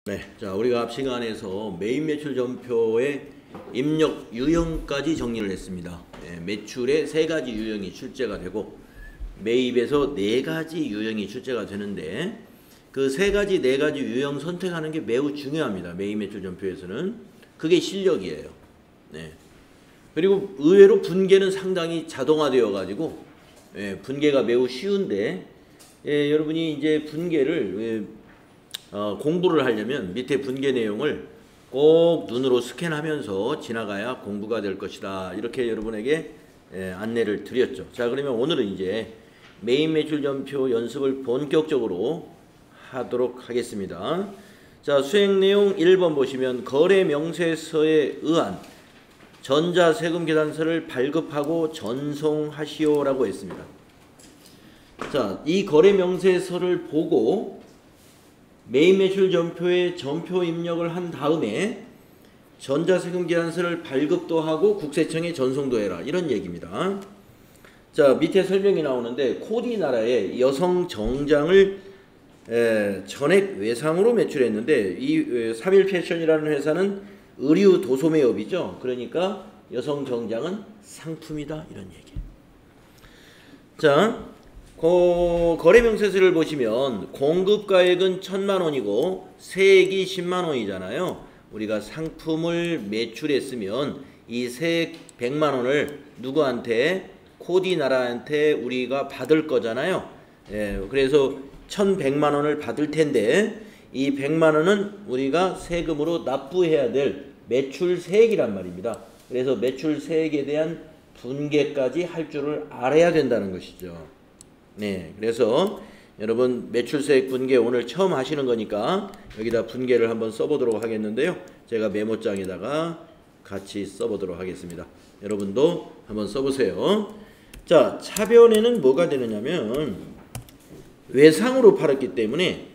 네, 자 우리가 앞 시간에서 매입 매출 전표의 입력 유형까지 정리를 했습니다. 매출에 3가지 유형이 출제가 되고 매입에서 4가지 유형이 출제가 되는데 그 3가지, 4가지 유형 선택하는 게 매우 중요합니다. 매입 매출 전표에서는 그게 실력이에요. 네. 그리고 의외로 분계는 상당히 자동화되어 가지고 분계가 매우 쉬운데 여러분이 이제 분계를 공부를 하려면 밑에 분계 내용을 꼭 눈으로 스캔하면서 지나가야 공부가 될 것이다. 이렇게 여러분에게 안내를 드렸죠. 자, 그러면 오늘은 이제 매입 매출 전표 연습을 본격적으로 하도록 하겠습니다. 자, 수행 내용 1번 보시면 거래 명세서에 의한 전자세금 계산서를 발급하고 전송하시오라고 했습니다. 자, 이 거래 명세서를 보고 매입 매출 전표에 전표 입력을 한 다음에 전자세금 계산서를 발급도 하고 국세청에 전송도 해라, 이런 얘기입니다. 자, 밑에 설명이 나오는데 코디 나라의 여성 정장을 전액 외상으로 매출했는데 이 3일패션이라는 회사는 의류 도소매업이죠. 그러니까 여성 정장은 상품이다, 이런 얘기. 자, 거래 명세서를 보시면 공급가액은 1000만원이고 세액이 10만원이잖아요. 우리가 상품을 매출했으면 이 세액 100만원을 누구한테? 코디나라한테 우리가 받을 거잖아요. 그래서 1100만원을 받을 텐데 이 100만원은 우리가 세금으로 납부해야 될 매출세액이란 말입니다. 그래서 매출세액에 대한 분계까지 할 줄을 알아야 된다는 것이죠. 네, 그래서 여러분 매출세액 분계 오늘 처음 하시는 거니까 여기다 분계를 한번 써보도록 하겠는데요. 제가 메모장에다가 같이 써보도록 하겠습니다. 여러분도 한번 써보세요. 자, 차변에는 뭐가 되느냐면 외상으로 팔았기 때문에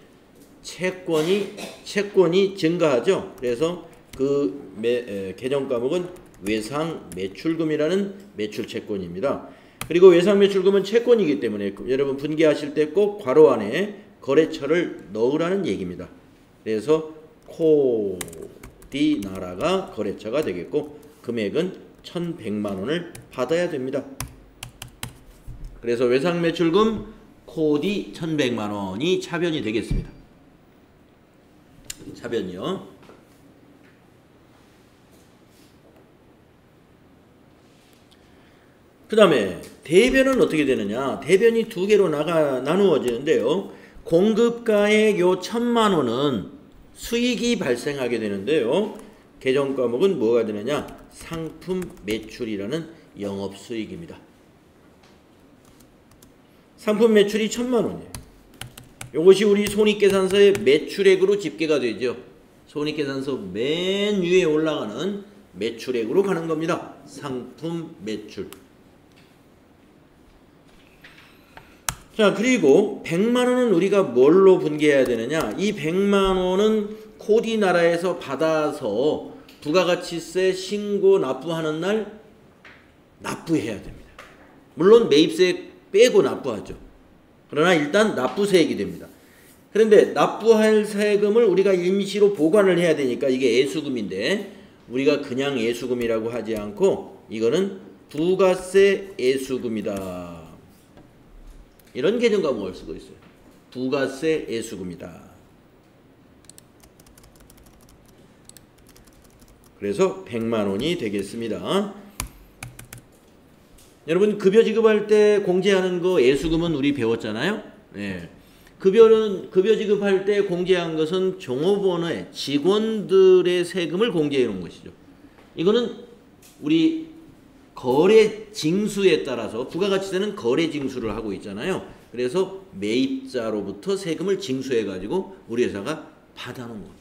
채권이 증가하죠. 그래서 그 계정 과목은 외상 매출금이라는 매출 채권입니다. 그리고 외상 매출금은 채권이기 때문에 여러분 분계하실 때 꼭 괄호 안에 거래처를 넣으라는 얘기입니다. 그래서 코디나라가 거래처가 되겠고 금액은 1100만원을 받아야 됩니다. 그래서 외상 매출금 코디 1100만원이 차변이 되겠습니다. 차변이요. 그 다음에 대변은 어떻게 되느냐. 대변이 2개로 나누어지는데요. 공급가액 요 1000만원은 수익이 발생하게 되는데요. 계정 과목은 뭐가 되느냐. 상품 매출이라는 영업수익입니다. 상품 매출이 1000만원이에요. 이것이 우리 손익계산서의 매출액으로 집계가 되죠. 손익계산서 맨 위에 올라가는 매출액으로 가는 겁니다. 상품 매출. 자, 그리고 100만원은 우리가 뭘로 분계해야 되느냐. 이 100만원은 코디나라에서 받아서 부가가치세 신고 납부하는 날 납부해야 됩니다. 물론 매입세 빼고 납부하죠. 그러나 일단 납부세액이 됩니다. 그런데 납부할 세금을 우리가 임시로 보관을 해야 되니까 이게 애수금인데 우리가 그냥 애수금이라고 하지 않고 이거는 부가세 애수금이다. 이런 계정 과목을 쓰고 있어요. 부가세 애수금이다. 그래서 100만원이 되겠습니다. 여러분 급여 지급할 때 공제하는 거 애수금은 우리 배웠잖아요. 네. 급여 지급할 때 공제한 것은 종업원의 직원들의 세금을 공제해 놓은 것이죠. 이거는 우리 거래 징수에 따라서 부가가치세는 거래 징수를 하고 있잖아요. 그래서 매입자로부터 세금을 징수해 가지고 우리 회사가 받아놓은 겁니다.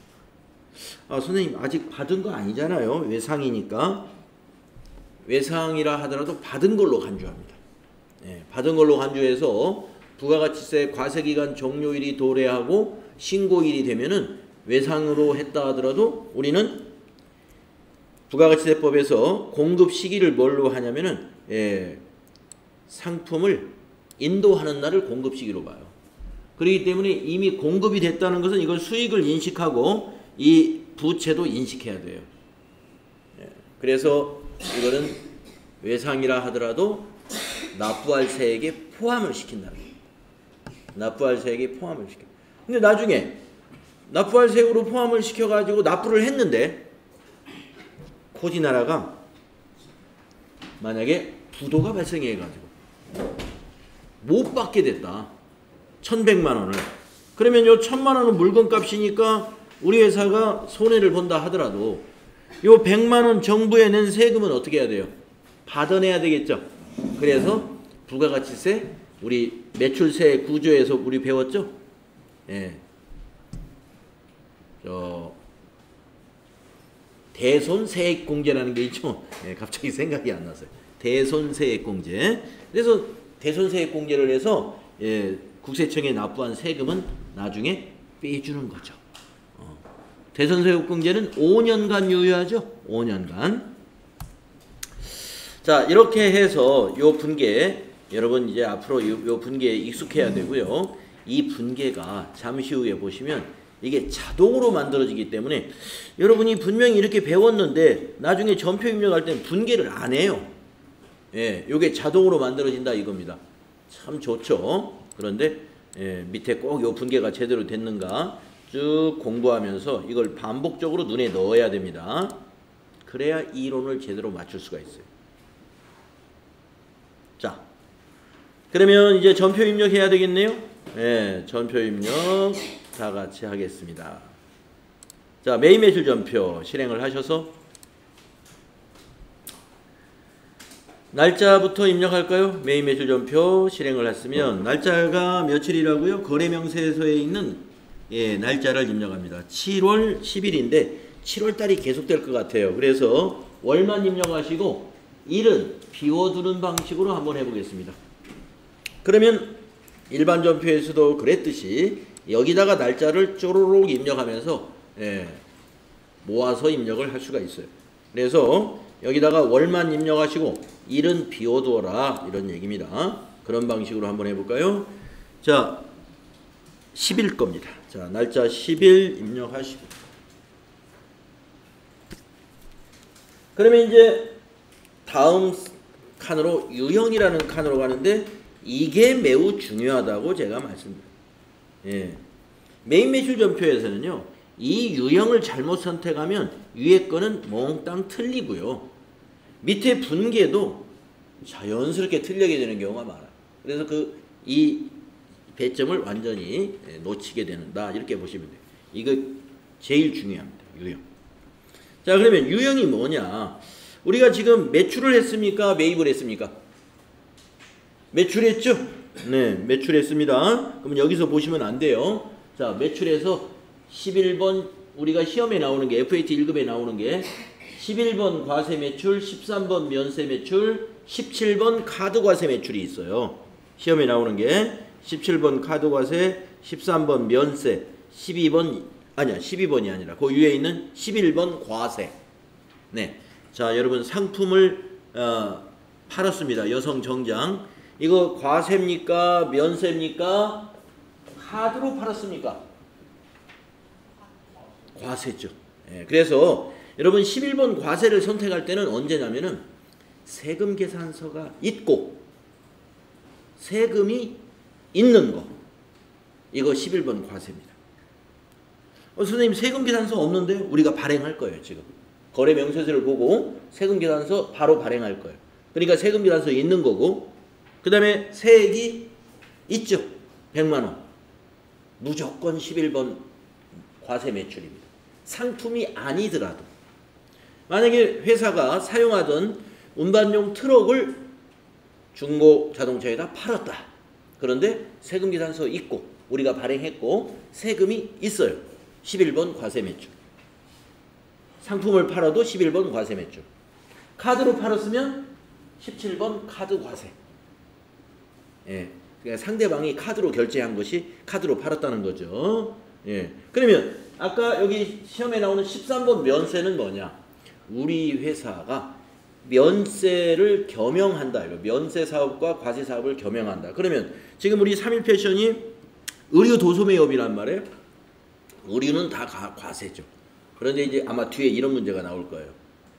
아, 선생님 아직 받은 거 아니잖아요. 외상이니까. 외상이라 하더라도 받은 걸로 간주합니다. 받은 걸로 간주해서 부가가치세 과세기간 종료일이 도래하고 신고일이 되면은 외상으로 했다 하더라도 우리는 부가가치세법에서 공급 시기를 뭘로 하냐면은 상품을 인도하는 날을 공급 시기로 봐요. 그렇기 때문에 이미 공급이 됐다는 것은 이걸 수익을 인식하고 이 부채도 인식해야 돼요. 예. 그래서 이거는 외상이라 하더라도 납부할 세액에 포함을 시킨다. 납부할 세액에 포함을 시켜. 근데 나중에 납부할 세액으로 포함을 시켜가지고 납부를 했는데 코디나라가 만약에 부도가 발생해가지고 못 받게 됐다. 1,100만 원을. 그러면 요 1,000만 원은 물건값이니까 우리 회사가 손해를 본다 하더라도 요 100만 원 정부에 낸 세금은 어떻게 해야 돼요? 받아내야 되겠죠. 그래서 부가가치세, 우리 매출세 구조에서 우리 배웠죠? 예. 대손세액공제라는 게 있죠. 예, 갑자기 생각이 안 났어요. 대손세액공제. 그래서 대손세액공제를 해서 예, 국세청에 납부한 세금은 나중에 빼주는 거죠. 대손세액공제는 5년간 유효하죠. 5년간. 자, 이렇게 해서 요 분계, 여러분 이제 앞으로 요 분계에 익숙해야 되고요. 이 분계가 잠시 후에 보시면 이게 자동으로 만들어지기 때문에 여러분이 분명히 이렇게 배웠는데 나중에 전표 입력할 때는 분계를 안 해요. 예, 요게 자동으로 만들어진다 이겁니다. 참 좋죠. 그런데 예, 밑에 꼭 요 분계가 제대로 됐는가 쭉 공부하면서 이걸 반복적으로 눈에 넣어야 됩니다. 그래야 이론을 제대로 맞출 수가 있어요. 자, 그러면 이제 전표 입력해야 되겠네요. 예, 전표 입력 다 같이 하겠습니다. 자, 매입 매출 전표 실행을 하셔서 날짜부터 입력할까요? 매입 매출 전표 실행을 했으면 날짜가 며칠이라고요? 거래명세서에 있는 예, 날짜를 입력합니다. 7월 10일인데 7월 달이 계속될 것 같아요. 그래서 월만 입력하시고 일은 비워두는 방식으로 한번 해보겠습니다. 그러면 일반 전표에서도 그랬듯이 여기다가 날짜를 쪼로록 입력하면서 예, 모아서 입력을 할 수가 있어요. 그래서 여기다가 월만 입력하시고 일은 비워두어라 이런 얘기입니다. 그런 방식으로 한번 해볼까요? 자, 10일 겁니다. 자, 날짜 10일 입력하시고 그러면 이제 다음 칸으로 유형이라는 칸으로 가는데 이게 매우 중요하다고 제가 말씀드립니다. 예. 매입 매출 전표에서는요. 이 유형을 잘못 선택하면 위에 거는 몽땅 틀리고요. 밑에 분계도 자연스럽게 틀리게 되는 경우가 많아요. 그래서 이 배점을 완전히 놓치게 되는다. 이렇게 보시면 돼요. 이거 제일 중요합니다. 유형. 자, 그러면 유형이 뭐냐? 우리가 지금 매출을 했습니까? 매입을 했습니까? 매출했죠? 네, 매출했습니다. 그러면 여기서 보시면 안 돼요. 자, 매출에서 11번 우리가 시험에 나오는 게 FAT 1급에 나오는 게 11번 과세 매출, 13번 면세 매출, 17번 카드 과세 매출이 있어요. 시험에 나오는 게 17번 카드 과세, 13번 면세, 12번이 아니라 그 위에 있는 11번 과세. 네. 자, 여러분 상품을 팔았습니다. 여성 정장. 이거 과세입니까? 면세입니까? 카드로 팔았습니까? 과세죠. 예, 그래서 여러분 11번 과세를 선택할 때는 언제냐면은 세금 계산서가 있고 세금이 있는 거. 이거 11번 과세입니다. 선생님 세금 계산서 없는데요? 우리가 발행할 거예요. 지금. 거래 명세서를 보고 세금 계산서 바로 발행할 거예요. 그러니까 세금 계산서 있는 거고 그 다음에 세액이 있죠. 100만 원. 무조건 11번 과세 매출입니다. 상품이 아니더라도. 만약에 회사가 사용하던 운반용 트럭을 중고 자동차에다 팔았다. 그런데 세금 계산서 있고 우리가 발행했고 세금이 있어요. 11번 과세 매출. 상품을 팔아도 11번 과세 매출. 카드로 팔았으면 17번 카드 과세. 예. 그러니까 상대방이 카드로 결제한 것이 카드로 팔았다는 거죠. 예. 그러면 아까 여기 시험에 나오는 13번 면세는 뭐냐? 우리 회사가 면세를 겸용한다. 면세 사업과 과세 사업을 겸용한다. 그러면 지금 우리 3.1패션이 의류 도소매업이란 말이에요. 의류는 다 과세죠. 그런데 이제 아마 뒤에 이런 문제가 나올 거예요.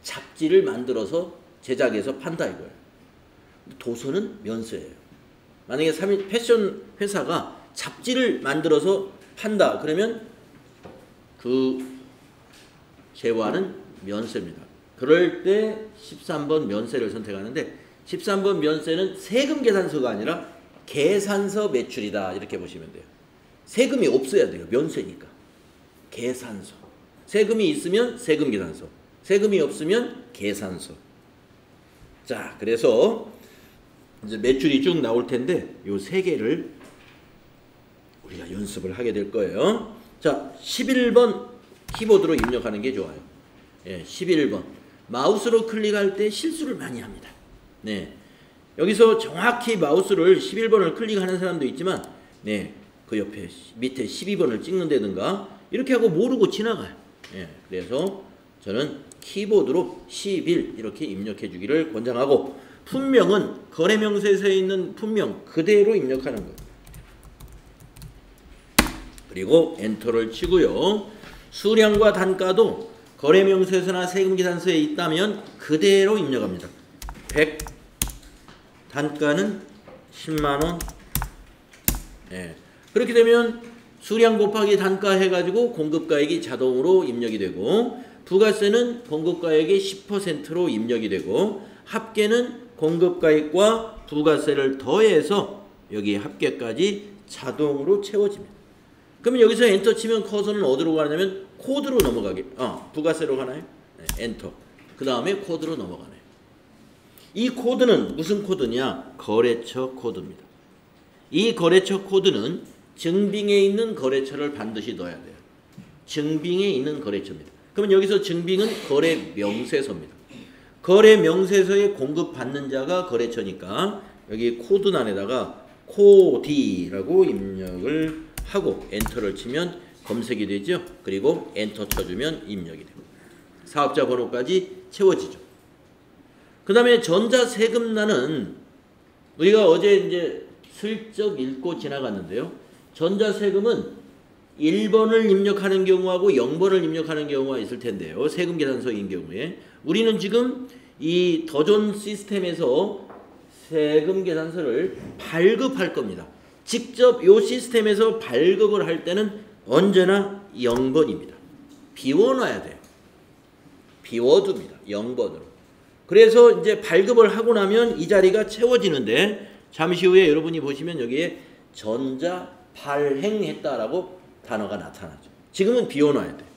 잡지를 만들어서 제작해서 판다 이거예요. 도서는 면세예요. 만약에 패션 회사가 잡지를 만들어서 판다 그러면 그 재화는 면세입니다. 그럴 때 13번 면세를 선택하는데 13번 면세는 세금 계산서가 아니라 계산서 매출이다 이렇게 보시면 돼요. 세금이 없어야 돼요. 면세니까. 계산서. 세금이 있으면 세금 계산서. 세금이 없으면 계산서. 자, 그래서 이제 매출이 쭉 나올 텐데 요 세 개를 우리가 연습을 하게 될 거예요. 자, 11번 키보드로 입력하는 게 좋아요. 예, 11번. 마우스로 클릭할 때 실수를 많이 합니다. 네. 여기서 정확히 마우스를 11번을 클릭하는 사람도 있지만 네. 그 옆에 밑에 12번을 찍는다든가 이렇게 하고 모르고 지나가요. 예, 그래서 저는 키보드로 11 이렇게 입력해 주기를 권장하고 품명은 거래명세서에 있는 품명 그대로 입력하는 거예요. 그리고 엔터를 치고요. 수량과 단가도 거래명세서나 세금계산서에 있다면 그대로 입력합니다. 100 단가는 10만원. 예. 그렇게 되면 수량 곱하기 단가 해가지고 공급가액이 자동으로 입력이 되고 부가세는 공급가액의 10%로 입력이 되고 합계는 공급가액과 부가세를 더해서 여기 합계까지 자동으로 채워집니다. 그러면 여기서 엔터 치면 커서는 어디로 가냐면 코드로 넘어가게. 부가세로 가나요? 네, 엔터. 그 다음에 코드로 넘어가네요. 이 코드는 무슨 코드냐? 거래처 코드입니다. 이 거래처 코드는 증빙에 있는 거래처를 반드시 넣어야 돼요. 증빙에 있는 거래처입니다. 그러면 여기서 증빙은 거래 명세서입니다. 거래 명세서에 공급받는 자가 거래처니까 여기 코드란에다가 코디라고 입력을 하고 엔터를 치면 검색이 되죠. 그리고 엔터 쳐주면 입력이 됩니다. 사업자 번호까지 채워지죠. 그 다음에 전자세금란은 우리가 어제 이제 슬쩍 읽고 지나갔는데요. 전자세금은 1번을 입력하는 경우하고 0번을 입력하는 경우가 있을 텐데요. 세금 계산서인 경우에 우리는 지금 이 더존 시스템에서 세금 계산서를 발급할 겁니다. 직접 이 시스템에서 발급을 할 때는 언제나 0번입니다. 비워놔야 돼요. 비워둡니다. 0번으로. 그래서 이제 발급을 하고 나면 이 자리가 채워지는데 잠시 후에 여러분이 보시면 여기에 전자 발행했다라고 단어가 나타나죠. 지금은 비워놔야 돼요.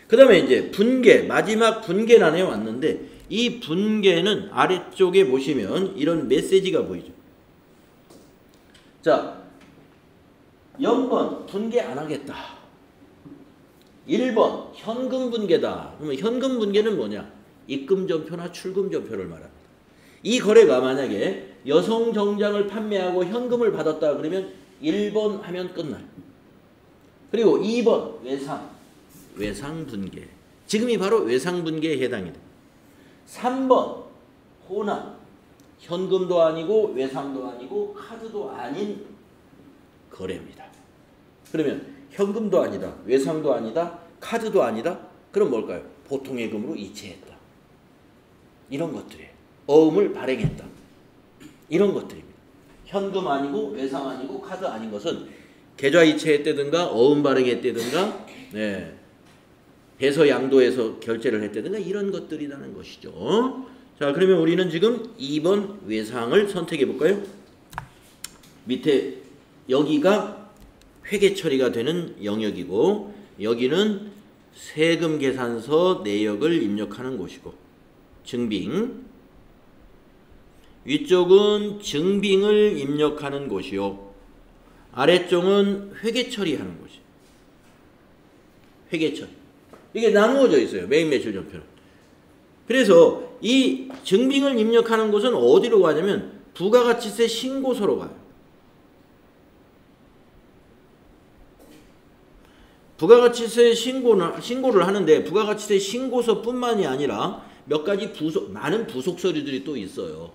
그 다음에 이제 분계, 마지막 분계란에 왔는데 이 분계는 아래쪽에 보시면 이런 메시지가 보이죠. 자, 0번 분계 안 하겠다. 1번 현금 분계다. 그러면 현금 분계는 뭐냐? 입금 전표나 출금 전표를 말합니다. 이 거래가 만약에 여성 정장을 판매하고 현금을 받았다 그러면 1번 하면 끝나요. 그리고 2번 외상 분계. 지금이 바로 외상 분계에 해당이 됩니다. 3번 호남. 현금도 아니고 외상도 아니고 카드도 아닌 거래입니다. 그러면 현금도 아니다. 외상도 아니다. 카드도 아니다. 그럼 뭘까요? 보통예금으로 이체했다. 이런 것들이에요. 어음을 발행했다. 이런 것들입니다. 현금 아니고 외상 아니고 카드 아닌 것은 계좌 이체했다든가 어음 발행했다든가 네. 해서 양도해서 결제를 했다든가 이런 것들이라는 것이죠. 자, 그러면 우리는 지금 2번 외상을 선택해 볼까요? 밑에 여기가 회계 처리가 되는 영역이고 여기는 세금 계산서 내역을 입력하는 곳이고 증빙 위쪽은 증빙을 입력하는 곳이요. 아래쪽은 회계 처리하는 곳이에요. 회계 처리. 이게 나누어져 있어요. 메인 매출 전표는. 그래서 이 증빙을 입력하는 곳은 어디로 가냐면 부가가치세 신고서로 가요. 부가가치세 신고를 하는데 부가가치세 신고서뿐만이 아니라 몇 가지 많은 부속 서류들이 또 있어요.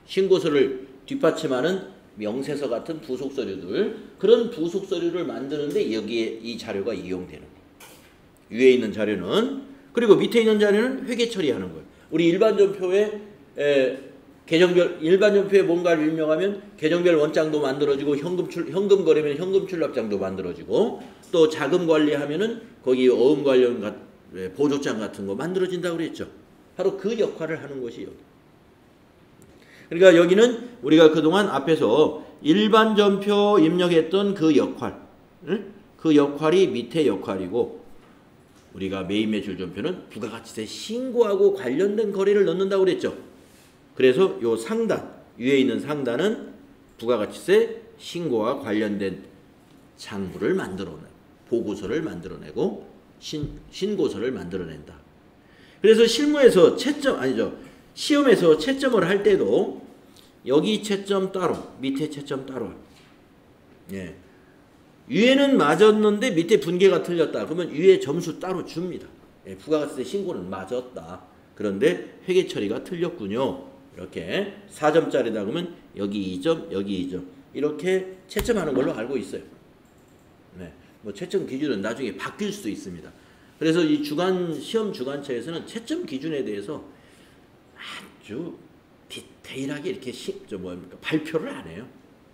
신고서를 뒷받침하는 명세서 같은 부속 서류들, 그런 부속 서류를 만드는데 여기에 이 자료가 이용되는 거예요. 위에 있는 자료는. 그리고 밑에 있는 자료는 회계 처리하는 거예요. 우리 일반전표에 일반전표에 뭔가를 입력하면 계정별 원장도 만들어지고 현금 거래면 현금 출납장도 만들어지고 또 자금 관리하면은 거기 어음 관련 보조장 같은 거 만들어진다고 그랬죠. 바로 그 역할을 하는 것이 여기. 그러니까 여기는 우리가 그동안 앞에서 일반전표 입력했던 그 역할, 그 역할이 밑에 역할이고 우리가 메인 매출 전표는 부가가치세 신고하고 관련된 거래를 넣는다고 그랬죠. 그래서 요 상단, 위에 있는 상단은 부가가치세 신고와 관련된 장부를 만들어내고 보고서를 만들어내고 신고서를 만들어낸다. 그래서 실무에서 시험에서 채점을 할 때도 여기 채점 따로, 밑에 채점 따로. 예. 위에는 맞았는데 밑에 분계가 틀렸다. 그러면 위에 점수 따로 줍니다. 예, 부가가치세 신고는 맞았다. 그런데 회계 처리가 틀렸군요. 이렇게 4점짜리다 그러면 여기 2점, 여기 2점. 이렇게 채점하는 걸로 알고 있어요. 네. 뭐 채점 기준은 나중에 바뀔 수도 있습니다. 그래서 이 시험 주관처에서는 채점 기준에 대해서 아주 디테일하게 이렇게 발표를 안 해요.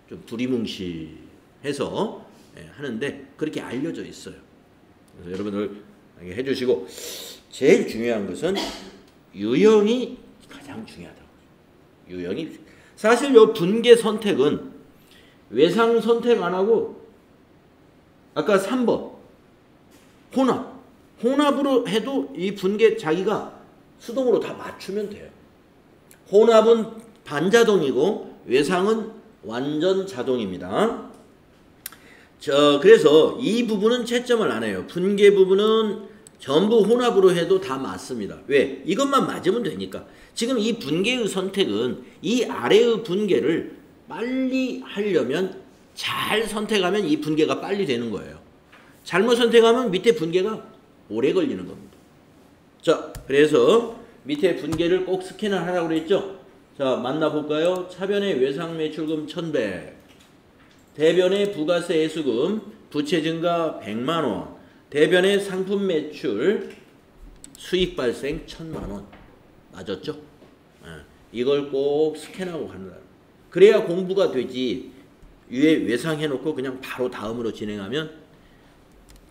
좀 두리뭉실해서 하는데 그렇게 알려져 있어요. 그래서 여러분들 해주시고 제일 중요한 것은 유형이 가장 중요하다고. 유형이 사실 요 분계 선택은 외상 선택 안 하고 아까 3번 혼합으로 해도 이 분계 자기가 수동으로 다 맞추면 돼요. 혼합은 반자동이고 외상은 완전 자동입니다. 그래서 이 부분은 채점을 안 해요. 분계 부분은 전부 혼합으로 해도 다 맞습니다. 왜? 이것만 맞으면 되니까. 지금 이 분계의 선택은 이 아래의 분계를 빨리 하려면 잘 선택하면 이 분계가 빨리 되는 거예요. 잘못 선택하면 밑에 분계가 오래 걸리는 겁니다. 자, 그래서 밑에 분계를 꼭 스캔을 하라고 그랬죠? 자, 만나볼까요? 차변의 외상 매출금 1100, 대변의 부가세 애수금, 부채 증가 100만원, 대변의 상품 매출, 수익 발생 1000만원. 맞았죠? 이걸 꼭 스캔하고 간다. 그래야 공부가 되지. 위에 외상해놓고 그냥 바로 다음으로 진행하면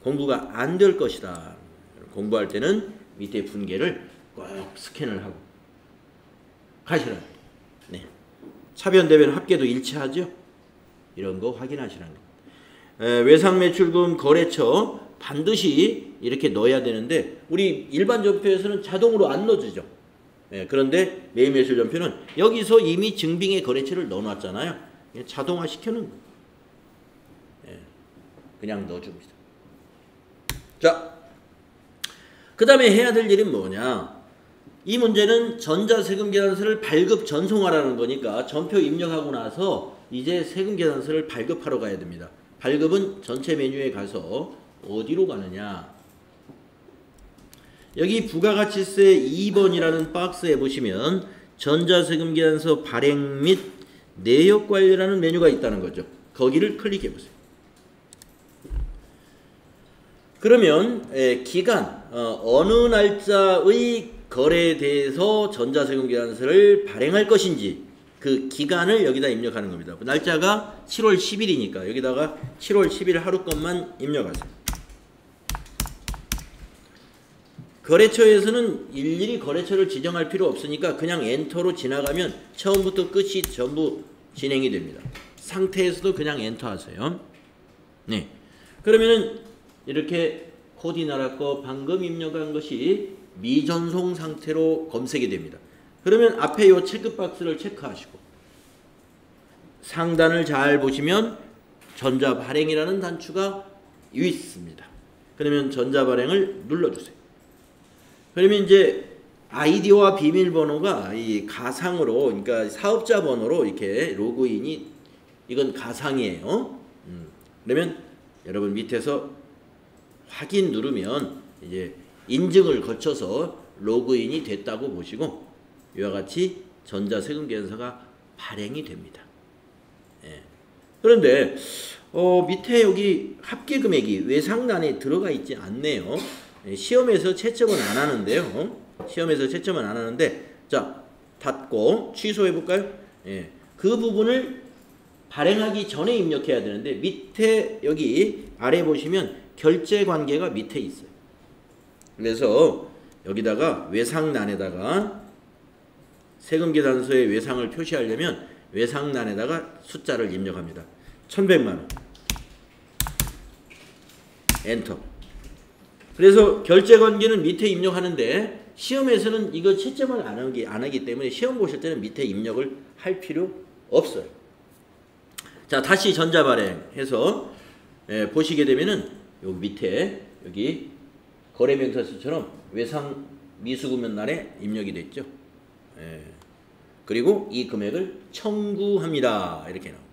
공부가 안 될 것이다. 공부할 때는 밑에 분계를 꼭 스캔을 하고 가시라. 네. 차변 대변 합계도 일치하죠? 이런 거 확인하시라는 겁니다. 외상 매출금 거래처 반드시 이렇게 넣어야 되는데 우리 일반 전표에서는 자동으로 안 넣어주죠. 그런데 메인 매출 전표는 여기서 이미 증빙의 거래처를 넣어놨잖아요. 자동화 시켜놓은 거예요. 그냥 넣어줍니다. 자, 그 다음에 해야 될 일은 뭐냐. 이 문제는 전자세금 계산서를 발급 전송하라는 거니까 전표 입력하고 나서 이제 세금 계산서를 발급하러 가야 됩니다. 발급은 전체 메뉴에 가서 어디로 가느냐. 여기 부가가치세 2번이라는 박스에 보시면 전자세금 계산서 발행 및 내역 관리라는 메뉴가 있다는 거죠. 거기를 클릭해 보세요. 그러면 기간, 어느 날짜의 거래에 대해서 전자세금 계산서를 발행할 것인지 그 기간을 여기다 입력하는 겁니다. 날짜가 7월 10일이니까 여기다가 7월 10일 하루 것만 입력하세요. 거래처에서는 일일이 거래처를 지정할 필요 없으니까 그냥 엔터로 지나가면 처음부터 끝이 전부 진행이 됩니다. 상태에서도 그냥 엔터 하세요. 네. 그러면은 이렇게 코디나라 거 방금 입력한 것이 미전송 상태로 검색이 됩니다. 그러면 앞에 요 체크 박스를 체크하시고 상단을 잘 보시면 전자 발행이라는 단추가 있습니다. 그러면 전자 발행을 눌러주세요. 그러면 이제 아이디와 비밀번호가 이 가상으로, 그러니까 사업자 번호로 이렇게 로그인이, 이건 가상이에요. 그러면 여러분 밑에서 확인 누르면 이제 인증을 거쳐서 로그인이 됐다고 보시고 이와 같이 전자세금 계산서가 발행이 됩니다. 예. 그런데 밑에 여기 합계 금액이 외상란에 들어가 있지 않네요. 시험에서 채점은 안 하는데요. 시험에서 채점은 안 하는데 자 닫고 취소해 볼까요? 예, 그 부분을 발행하기 전에 입력해야 되는데 밑에 여기 아래 보시면 결제 관계가 밑에 있어요. 그래서 여기다가 외상란에다가 세금계산서의 외상을 표시하려면 외상란에다가 숫자를 입력합니다. 1100만원 엔터. 그래서 결제관계는 밑에 입력하는데 시험에서는 이거 채점을 안 하기 때문에 시험 보실 때는 밑에 입력을 할 필요 없어요. 자 다시 전자발행해서 보시게 되면은 요 밑에 여기 거래명세서처럼 외상 미수금연날에 입력이 됐죠. 그리고 이 금액을 청구합니다. 이렇게 나옵니다.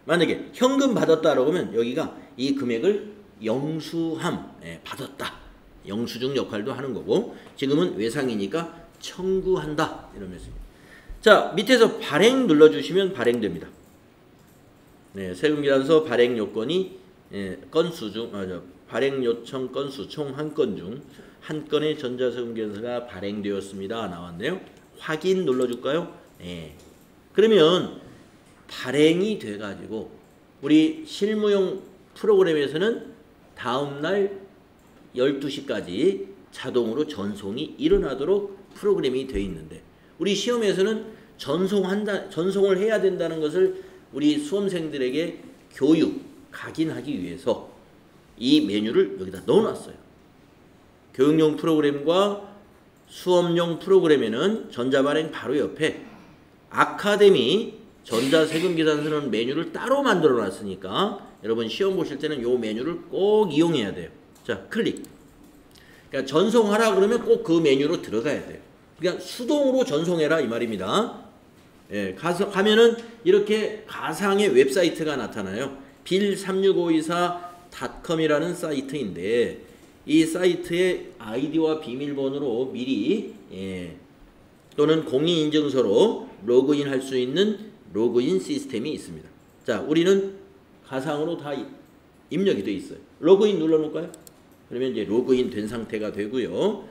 만약에 현금 받았다라고 하면 여기가 이 금액을 영수함, 받았다. 영수증 역할도 하는 거고 지금은 외상이니까 청구한다. 이런 메시지입니다. 자 밑에서 발행 눌러주시면 발행됩니다. 세금계산서 발행 요건이 건수 중 발행 요청 건수 총 한 건 중 한 건의 전자세금계산서가 발행되었습니다. 나왔네요. 확인 눌러줄까요? 그러면 발행이 돼가지고 우리 실무용 프로그램에서는 다음날 12시까지 자동으로 전송이 일어나도록 프로그램이 되어 있는데 우리 시험에서는 전송을 해야 된다는 것을 우리 수험생들에게 교육, 각인하기 위해서 이 메뉴를 여기다 넣어놨어요. 교육용 프로그램과 수업용 프로그램에는 전자발행 바로 옆에 아카데미 전자세금계산서라는 메뉴를 따로 만들어 놨으니까 여러분 시험 보실 때는 이 메뉴를 꼭 이용해야 돼요. 자 클릭. 그러니까 전송하라 그러면 꼭 그 메뉴로 들어가야 돼요. 그러니까 수동으로 전송해라 이 말입니다. 가면은 이렇게 가상의 웹사이트가 나타나요. bill36524.com이라는 사이트인데 이 사이트의 아이디와 비밀번호로 미리 또는 공인인증서로 로그인 할 수 있는 로그인 시스템이 있습니다. 자, 우리는 가상으로 다 입력이 되어 있어요. 로그인 눌러놓을까요? 그러면 이제 로그인 된 상태가 되고요.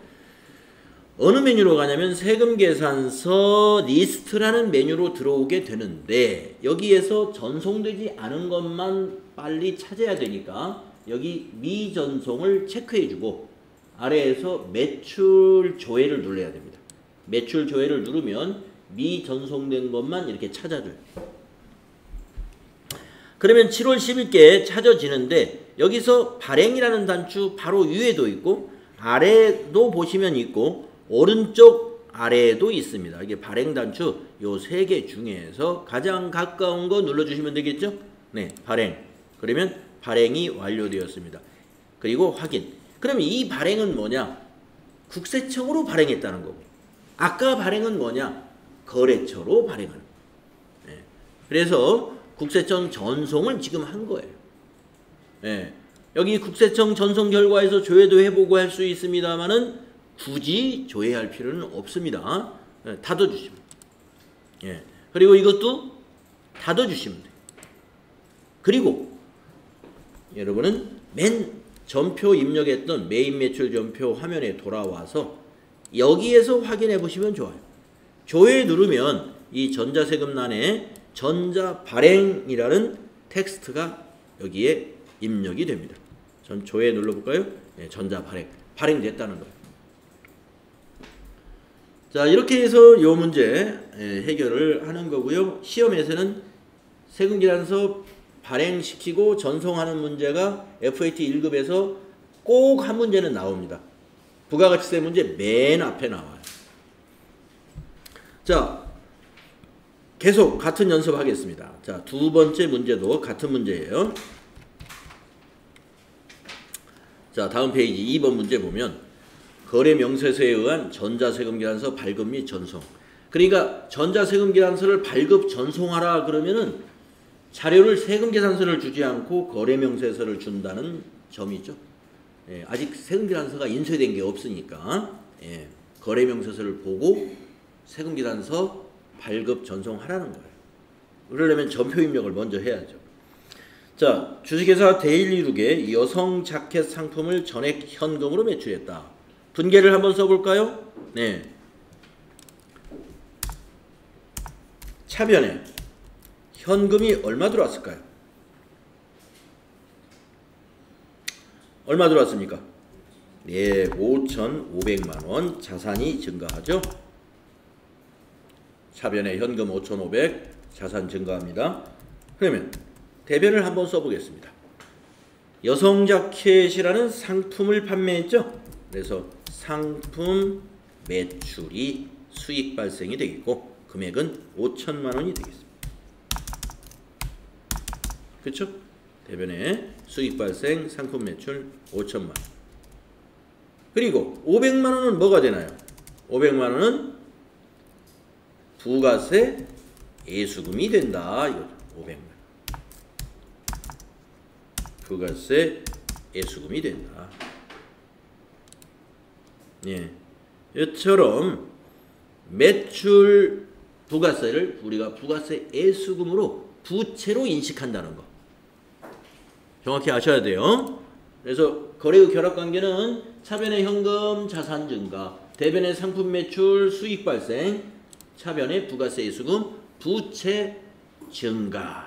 어느 메뉴로 가냐면 세금계산서 리스트라는 메뉴로 들어오게 되는데 여기에서 전송되지 않은 것만 빨리 찾아야 되니까 여기 미전송을 체크해주고 아래에서 매출 조회를 눌러야 됩니다. 매출 조회를 누르면 미전송된 것만 이렇게 찾아줘요. 그러면 7월 10일께 찾아지는데 여기서 발행이라는 단추 바로 위에도 있고 아래도 보시면 있고 오른쪽 아래에도 있습니다. 이게 발행 단추 요 3개 중에서 가장 가까운 거 눌러주시면 되겠죠? 네, 발행. 그러면 발행이 완료되었습니다. 그리고 확인. 그럼 이 발행은 뭐냐? 국세청으로 발행했다는 거고 아까 발행은 뭐냐? 거래처로 발행하는 거예요. 네. 그래서 국세청 전송을 지금 한 거예요. 네. 여기 국세청 전송 결과에서 조회도 해보고 할 수 있습니다만은 굳이 조회할 필요는 없습니다. 네. 닫아주시면. 네. 그리고 이것도 닫아주시면 돼요. 그리고 여러분은 맨 전표 입력했던 메인 매출 전표 화면에 돌아와서 여기에서 확인해 보시면 좋아요. 조회 누르면 이 전자세금란에 전자발행이라는 텍스트가 여기에 입력이 됩니다. 전 조회 눌러볼까요? 네, 전자발행. 발행됐다는 거예요. 자, 이렇게 해서 이 문제 해결을 하는 거고요. 시험에서는 세금계산서 발행시키고 전송하는 문제가 FAT 1급에서 꼭 한 문제는 나옵니다. 부가가치세 문제 맨 앞에 나와요. 자, 계속 같은 연습하겠습니다. 자, 두 번째 문제도 같은 문제예요. 자, 다음 페이지 2번 문제 보면 거래명세서에 의한 전자세금계산서 발급 및 전송. 그러니까 전자세금계산서를 발급 전송하라 그러면은 자료를 세금계산서를 주지 않고 거래명세서를 준다는 점이죠. 아직 세금계산서가 인쇄된 게 없으니까 거래명세서를 보고 세금계산서 발급 전송하라는 거예요. 그러려면 전표 입력을 먼저 해야죠. 자, 주식회사 데일리룩의 여성 자켓 상품을 전액 현금으로 매출했다. 분계를 한번 써볼까요? 네. 차변에 현금이 얼마 들어왔을까요? 얼마 들어왔습니까? 네, 5,500만원 자산이 증가하죠. 차변에 현금 5,500, 자산 증가합니다. 그러면 대변을 한번 써보겠습니다. 여성 자켓이라는 상품을 판매했죠. 그래서 상품 매출이 수익 발생이 되겠고 금액은 5천만원이 되겠습니다. 그렇죠? 대변에 수익 발생 상품 매출 5천만원. 그리고 500만원은 뭐가 되나요? 500만원은 부가세 예수금이 된다. 이거죠. 500만. 부가세 예수금이 된다. 예. 이처럼 매출 부가세를 우리가 부가세 예수금으로 부채로 인식한다는 거. 정확히 아셔야 돼요. 그래서 거래의 결합관계는 차변의 현금 자산 증가, 대변의 상품 매출 수익 발생, 차변의 부가세 예수금 부채 증가.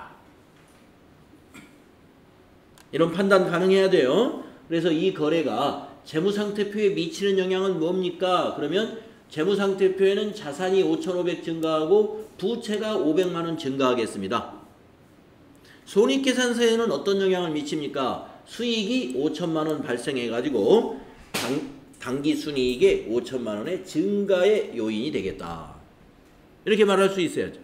이런 판단 가능해야 돼요. 그래서 이 거래가 재무상태표에 미치는 영향은 뭡니까? 그러면 재무상태표에는 자산이 5,500 증가하고 부채가 500만원 증가하겠습니다. 손익계산서에는 어떤 영향을 미칩니까? 수익이 5천만원 발생해가지고 당기순이익의 5천만원의 증가의 요인이 되겠다. 이렇게 말할 수 있어야죠.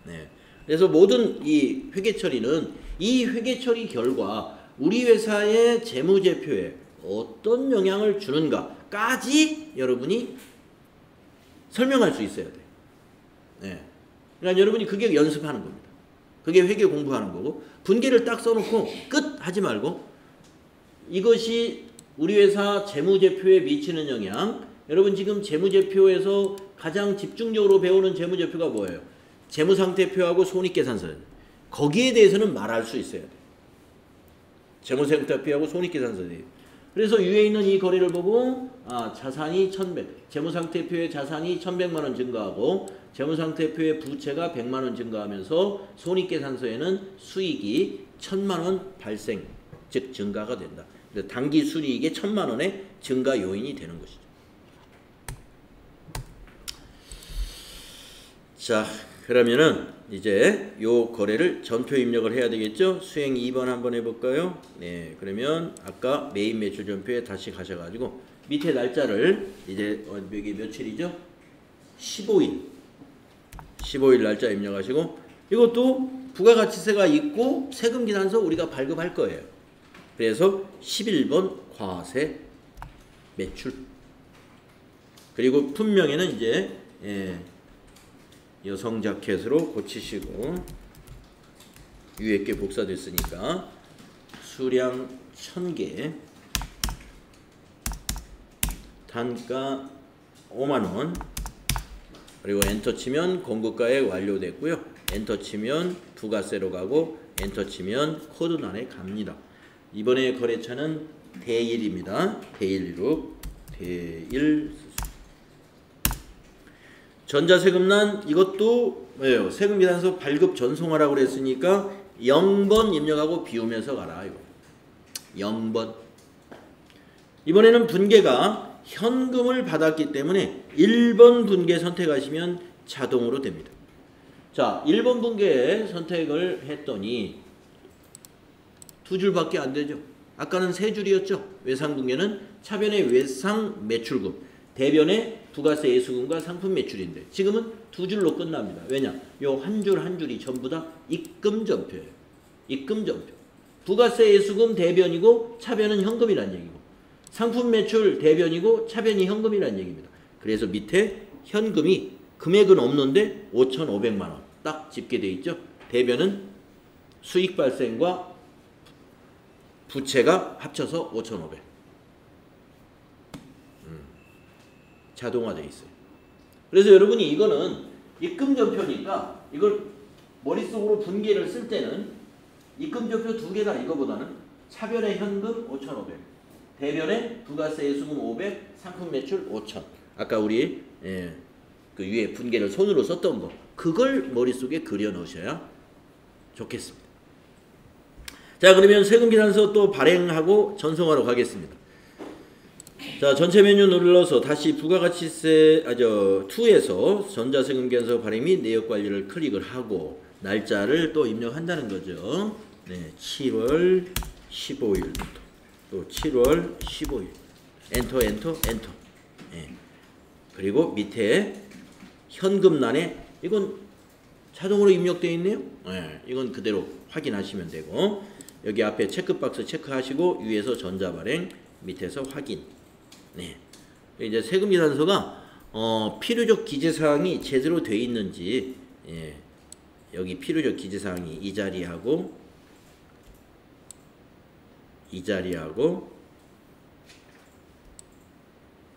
네. 그래서 모든 이 회계처리는 이 회계처리 결과 우리 회사의 재무제표에 어떤 영향을 주는가까지 여러분이 설명할 수 있어야 돼요. 네. 그러니까 여러분이 그게 연습하는 겁니다. 그게 회계 공부하는 거고 분계를 딱 써놓고 끝 하지 말고 이것이 우리 회사 재무제표에 미치는 영향. 여러분 지금 재무제표에서 가장 집중적으로 배우는 재무제표가 뭐예요? 재무상태표하고 손익계산서. 거기에 대해서는 말할 수 있어야 돼요. 재무상태표하고 손익계산서에 대해서. 그래서 위에 있는 이 거래를 보고 자산이 1,100, 재무상태표의 자산이 1,100만원 증가하고 재무상태표의 부채가 100만원 증가하면서 손익계산서에는 수익이 1,000만원 발생, 즉 증가가 된다. 그래서 당기순이익의 1,000만원의 증가 요인이 되는 것이죠. 자, 그러면은 이제 요 거래를 전표 입력을 해야 되겠죠? 수행 2번 한번 해볼까요? 네, 그러면 아까 메인 매출 전표에 다시 가셔가지고 밑에 날짜를 이제 여기 며칠이죠? 15일 날짜 입력하시고 이것도 부가가치세가 있고 세금계산서 우리가 발급할 거예요. 그래서 11번 과세 매출 그리고 품명에는 이제 여성 자켓으로 고치시고 위에 게 복사됐으니까 수량 1,000개 단가 5만원 그리고 엔터 치면 공급가액 완료됐고요. 엔터 치면 부가세로 가고 엔터 치면 코드란에 갑니다. 이번에 거래처는 데일입니다. 데일리룩 데일 전자세금란 이것도 뭐예요? 세금계산서 발급 전송하라고 그랬으니까 0번 입력하고 비우면서 가라. 이거 0번. 이번에는 분계가 현금을 받았기 때문에 1번 분계 선택하시면 자동으로 됩니다. 자, 1번 분계 선택을 했더니 2줄밖에 안 되죠. 아까는 3줄이었죠. 외상분계는 차변의 외상 매출금, 대변의 부가세 예수금과 상품 매출인데 지금은 2줄로 끝납니다. 왜냐? 요 한 줄 한 줄이 전부 다 입금전표예요. 입금전표. 부가세 예수금 대변이고 차변은 현금이라는 얘기고 상품 매출 대변이고 차변이 현금이라는 얘기입니다. 그래서 밑에 현금이 금액은 없는데 5,500만원 딱 집계돼 있죠. 대변은 수익 발생과 부채가 합쳐서 5,500. 자동화되어 있어요. 그래서 여러분이 이거는 입금전표니까 이걸 머릿속으로 분계를 쓸 때는 입금조표 두 개다 이거보다는 차별의 현금 5,500, 대변의 부가세의 수금 500, 상품 매출 5,000. 아까 우리 그 위에 분계를 손으로 썼던 거 그걸 머릿속에 그려 놓으셔야 좋겠습니다. 자, 그러면 세금계산서 또 발행하고 전송하러 가겠습니다. 자, 전체 메뉴 눌러서 다시 부가가치세 2에서 전자세금계산서 발행 및 내역관리를 클릭을 하고 날짜를 또 입력한다는 거죠. 네, 7월 15일부터 또 7월 15일 엔터 엔터 엔터. 네. 그리고 밑에 현금란에 이건 자동으로 입력되어 있네요. 네, 이건 그대로 확인하시면 되고 여기 앞에 체크박스 체크하시고 위에서 전자발행 밑에서 확인. 네. 이제 세금계산서가 필요적 기재사항이 제대로 되어 있는지 여기 필요적 기재사항이 이 자리하고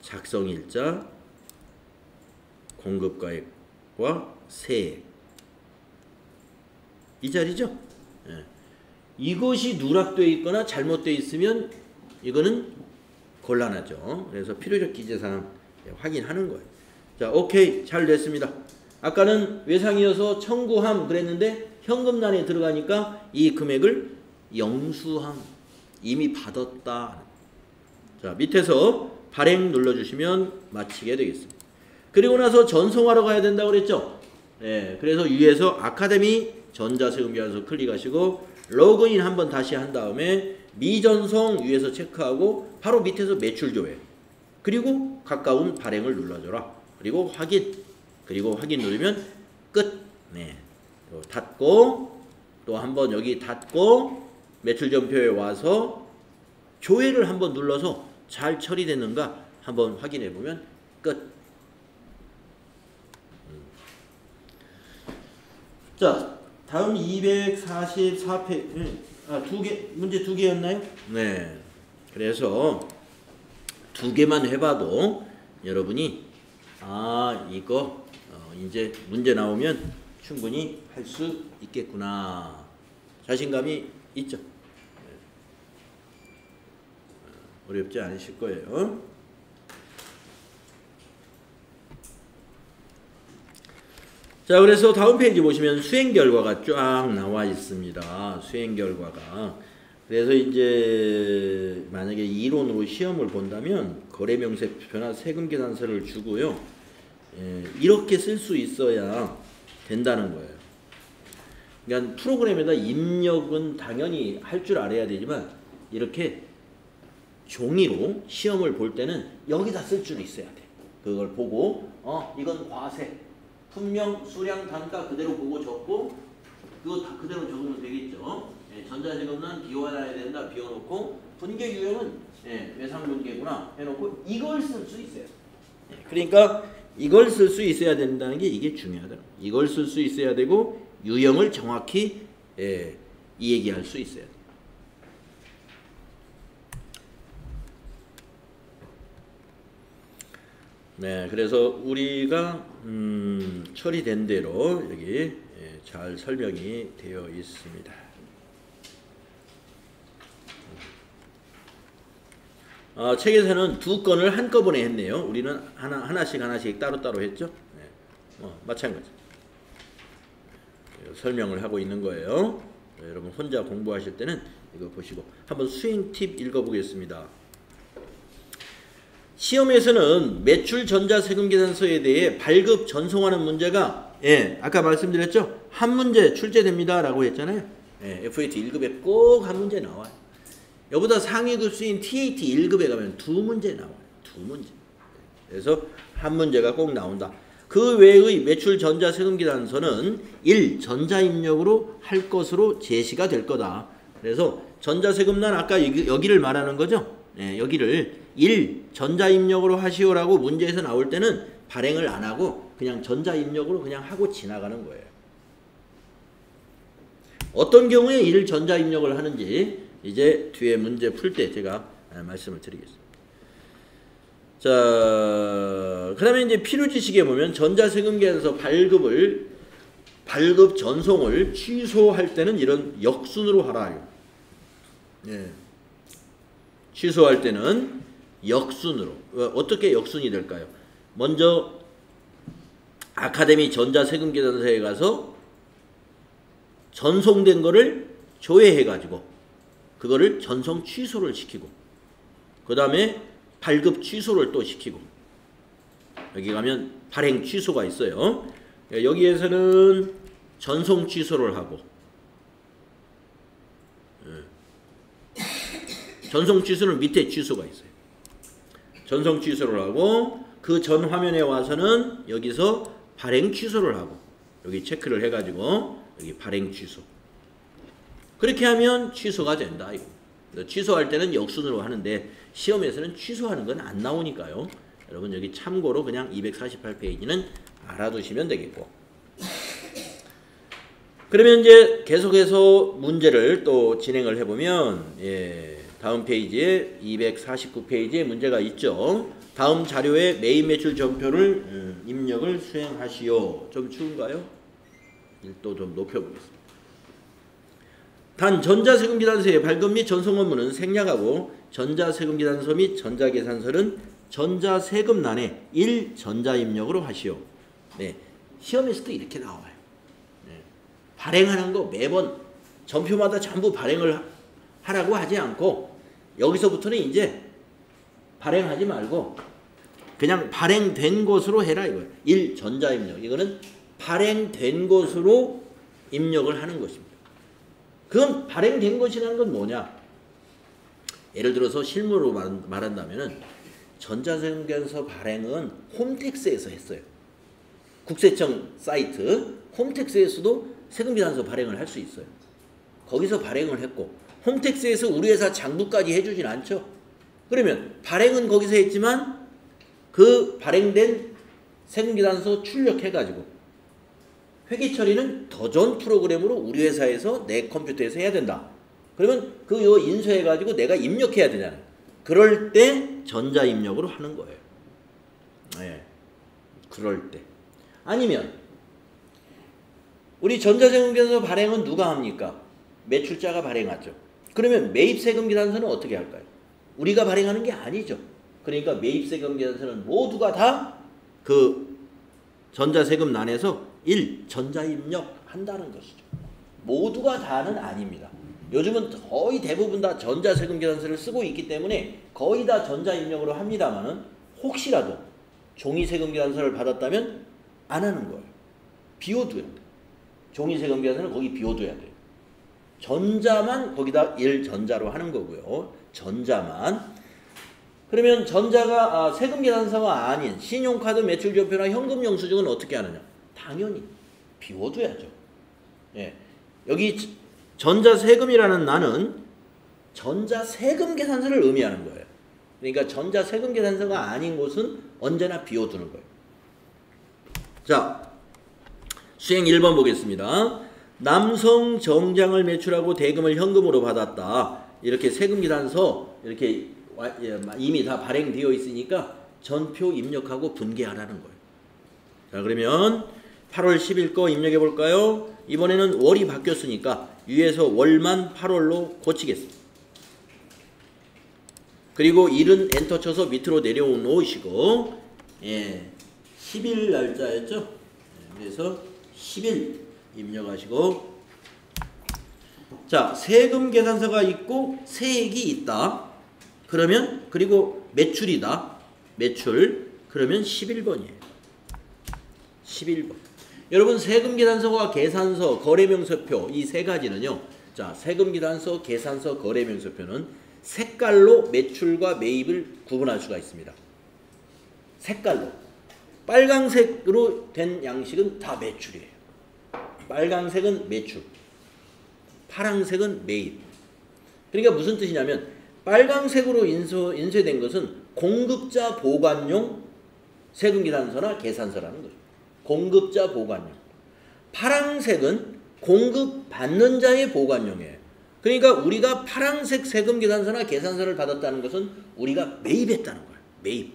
작성일자, 공급가액과 세액 이 자리죠. 이것이 누락되어 있거나 잘못되어 있으면 이거는 곤란하죠. 그래서 필요적 기재사항 확인하는 거예요. 자, 오케이, 잘 됐습니다. 아까는 외상이어서 청구함 그랬는데 현금란에 들어가니까 이 금액을 영수함, 이미 받았다. 자, 밑에서 발행 눌러주시면 마치게 되겠습니다. 그리고 나서 전송하러 가야 된다고 그랬죠. 네, 그래서 위에서 아카데미 전자세금계산서 클릭하시고 로그인 한번 다시 한 다음에 미전송 위에서 체크하고 바로 밑에서 매출조회 그리고 가까운 발행을 눌러줘라. 그리고 확인, 그리고 확인 누르면 끝. 네, 닫고 또 한번 여기 닫고 매출전표에 와서 조회를 한번 눌러서 잘 처리됐는가 한번 확인해 보면 끝. 자, 다음 244페이지. 문제 두 개였나요? 네. 그래서 두 개만 해봐도 여러분이 이거 이제 문제 나오면 충분히 할 수 있겠구나. 자신감이 있죠. 어렵지 않으실 거예요. 자, 그래서 다음 페이지 보시면 수행 결과가 쫙 나와 있습니다. 수행 결과가. 그래서 이제 만약에 이론으로 시험을 본다면 거래명세표나 세금계산서를 주고요. 이렇게 쓸 수 있어야 된다는 거예요. 그러니까 프로그램에다 입력은 당연히 할 줄 알아야 되지만 이렇게 종이로 시험을 볼 때는 여기다 쓸 줄 있어야 돼. 그걸 보고 이건 과세, 품명, 수량, 단가 그대로 보고 적고 그거 다 그대로 적으면 되겠죠. 전자세금은 비워놔야 된다. 비워놓고 분계 유형은 외상분계구나 해놓고 이걸 쓸 수 있어요. 그러니까 이걸 쓸 수 있어야 된다는 게 이게 중요하다. 이걸 쓸 수 있어야 되고 유형을 정확히 이 얘기할 수 있어야 돼. 네, 그래서 우리가 처리된 대로 여기 잘 설명이 되어 있습니다. 책에서는 두 건을 한꺼번에 했네요. 우리는 하나씩 따로따로 했죠. 네. 마찬가지. 설명을 하고 있는 거예요. 여러분 혼자 공부하실 때는 이거 보시고 한번 수행 팁 읽어보겠습니다. 시험에서는 매출 전자세금계산서에 대해 발급 전송하는 문제가 아까 말씀드렸죠. 한 문제 출제됩니다 라고 했잖아요. FAT 1급에 꼭 한 문제 나와요. 여보다 상위 급수인 TAT 1급에 가면 두 문제 나와요. 두 문제. 그래서 한 문제가 꼭 나온다. 그 외의 매출 전자세금계산서는 1. 전자입력으로 할 것으로 제시가 될 거다. 그래서 전자세금란 아까 여기를 말하는 거죠. 여기를 1. 전자입력으로 하시오라고 문제에서 나올 때는 발행을 안 하고 그냥 전자입력으로 그냥 하고 지나가는 거예요. 어떤 경우에 1. 전자입력을 하는지 이제 뒤에 문제 풀 때 제가 말씀을 드리겠습니다. 자, 그 다음에 이제 필요지식에 보면 전자세금계산서 발급을 발급 전송을 취소할 때는 이런 역순으로 하라. 예. 취소할 때는 역순으로. 어떻게 역순이 될까요? 먼저 아카데미 전자세금계산서에 가서 전송된 거를 조회해가지고 그거를 전송 취소를 시키고 그 다음에 발급 취소를 또 시키고 여기 가면 발행 취소가 있어요. 여기에서는 전송 취소를 하고 전송 취소는 밑에 취소가 있어요. 전송 취소를 하고 그 전 화면에 와서는 여기서 발행 취소를 하고 여기 체크를 해가지고 여기 발행 취소. 그렇게 하면 취소가 된다. 이거. 취소할 때는 역순으로 하는데 시험에서는 취소하는 건 안 나오니까요. 여러분 여기 참고로 그냥 248페이지는 알아두시면 되겠고. 그러면 이제 계속해서 문제를 또 진행을 해보면 다음 페이지에 249페이지에 문제가 있죠. 다음 자료에 매입 매출 전표를 입력을 수행하시오. 좀 추운가요? 또 좀 높여보겠습니다. 단 전자세금계산서의 발급 및 전송 업무는 생략하고 전자세금계산서 및 전자계산서는 전자세금란에 1 전자입력으로 하시오. 네, 시험에서도 이렇게 나와요. 네. 발행하는 거 매번 전표마다 전부 발행을 하라고 하지 않고 여기서부터는 이제 발행하지 말고 그냥 발행된 것으로 해라 이거예요. 1 전자입력. 이거는 발행된 것으로 입력을 하는 것입니다. 그건 발행된 것이라는 건 뭐냐? 예를 들어서 실무로 말한다면은 전자세금계산서 발행은 홈택스에서 했어요. 국세청 사이트 홈택스에서도 세금계산서 발행을 할 수 있어요. 거기서 발행을 했고 홈택스에서 우리 회사 장부까지 해주진 않죠. 그러면 발행은 거기서 했지만 그 발행된 세금계산서 출력해가지고 회계처리는 더 좋은 프로그램으로 우리 회사에서 내 컴퓨터에서 해야 된다. 그러면 그거 인수해가지고 내가 입력해야 되잖아요. 그럴 때 전자입력으로 하는 거예요. 네. 그럴 때. 아니면 우리 전자세금계산서 발행은 누가 합니까? 매출자가 발행하죠. 그러면 매입세금계산서는 어떻게 할까요? 우리가 발행하는 게 아니죠. 그러니까 매입세금계산서는 모두가 다 그 전자세금란에서 1. 전자입력 한다는 것이죠. 모두가 다는 아닙니다. 요즘은 거의 대부분 다 전자세금계산서를 쓰고 있기 때문에 거의 다 전자입력으로 합니다만은 혹시라도 종이세금계산서를 받았다면 안 하는 거예요. 비워둬야 돼요. 종이세금계산서는 거기 비워둬야 돼요. 전자만 거기다 1 전자로 하는 거고요. 전자만. 그러면 전자가 세금계산서가 아닌 신용카드 매출전표나 현금영수증은 어떻게 하느냐? 당연히 비워둬야죠. 예. 여기 전자세금이라는 나는 전자세금계산서를 의미하는 거예요. 그러니까 전자세금계산서가 아닌 곳은 언제나 비워두는 거예요. 자, 수행 1번 보겠습니다. 남성 정장을 매출하고 대금을 현금으로 받았다. 이렇게 세금계산서 이렇게 이미 다 발행되어 있으니까 전표 입력하고 분개하라는 거예요. 자, 그러면 8월 10일 거 입력해 볼까요? 이번에는 월이 바뀌었으니까 위에서 월만 8월로 고치겠습니다. 그리고 일은 엔터 쳐서 밑으로 내려놓으시고 10일 날짜였죠? 그래서 10일 입력하시고 자, 세금 계산서가 있고 세액이 있다. 그러면 그리고 매출이다. 매출. 그러면 11번이에요. 11번. 여러분 세금 계산서와 계산서, 거래명세표 이 세 가지는요. 자, 세금 계산서, 계산서, 거래명세표는 색깔로 매출과 매입을 구분할 수가 있습니다. 색깔로. 빨강색으로 된 양식은 다 매출이에요. 빨강색은 매출. 파랑색은 매입. 그러니까 무슨 뜻이냐면 빨강색으로 인쇄된 것은 공급자 보관용 세금계산서나 계산서라는 거죠. 공급자 보관용. 파랑색은 공급받는 자의 보관용이에요. 그러니까 우리가 파랑색 세금계산서나 계산서를 받았다는 것은 우리가 매입했다는 거예요. 매입.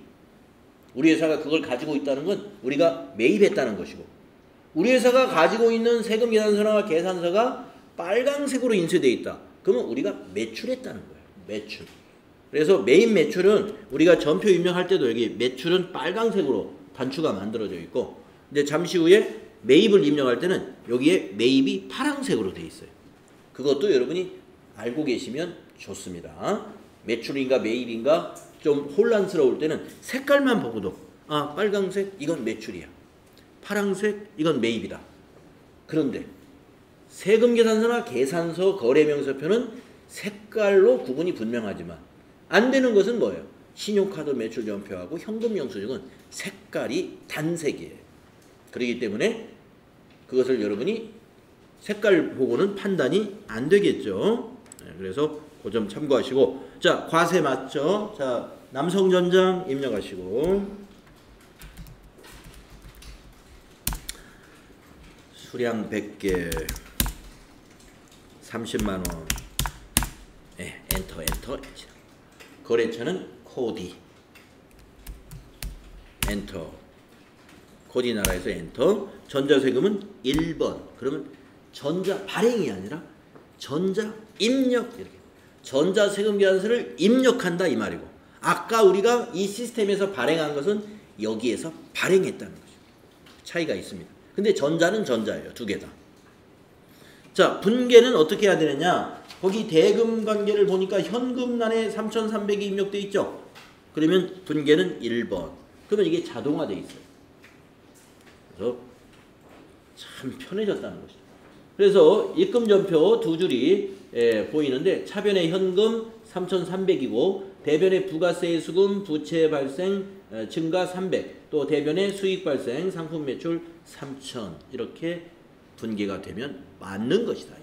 우리 회사가 그걸 가지고 있다는 건 우리가 매입했다는 것이고 우리 회사가 가지고 있는 세금 계산서나 계산서가 빨강색으로 인쇄되어 있다. 그러면 우리가 매출했다는 거예요. 매출. 그래서 메인 매출은 우리가 전표 입력할 때도 여기 매출은 빨강색으로 단추가 만들어져 있고, 근데 잠시 후에 매입을 입력할 때는 여기에 매입이 파란색으로 되어 있어요. 그것도 여러분이 알고 계시면 좋습니다. 매출인가 매입인가 좀 혼란스러울 때는 색깔만 보고도 아, 빨강색 이건 매출이야, 파란색 이건 매입이다. 그런데 세금 계산서나 계산서 거래명세표는 색깔로 구분이 분명하지만 안 되는 것은 뭐예요? 신용카드 매출 전표하고 현금 영수증은 색깔이 단색이에요. 그렇기 때문에 그것을 여러분이 색깔 보고는 판단이 안 되겠죠. 그래서 그 점 참고하시고, 자, 과세 맞죠? 자, 남성전장 입력하시고, 수량 100개 30만원, 네, 엔터. 거래처는 코디, 엔터. 코디 나라에서 엔터. 전자세금은 1번. 그러면 전자 발행이 아니라 전자 입력, 이렇게 전자세금 계산서를 입력한다 이 말이고, 아까 우리가 이 시스템에서 발행한 것은 여기에서 발행했다는 거죠. 차이가 있습니다. 근데 전자는 전자예요. 두 개 다. 자, 분계는 어떻게 해야 되느냐? 거기 대금 관계를 보니까 현금란에 3,300이 입력돼 있죠. 그러면 분계는 1번. 그러면 이게 자동화돼 있어요. 그래서 참 편해졌다는 것이죠. 그래서 입금전표 두 줄이 보이는데, 차변의 현금 3,300이고 대변의 부가세의 수금 부채 발생 증가 300, 또 대변의 수익 발생 상품 매출 3,000, 이렇게 분계가 되면 맞는 것이다.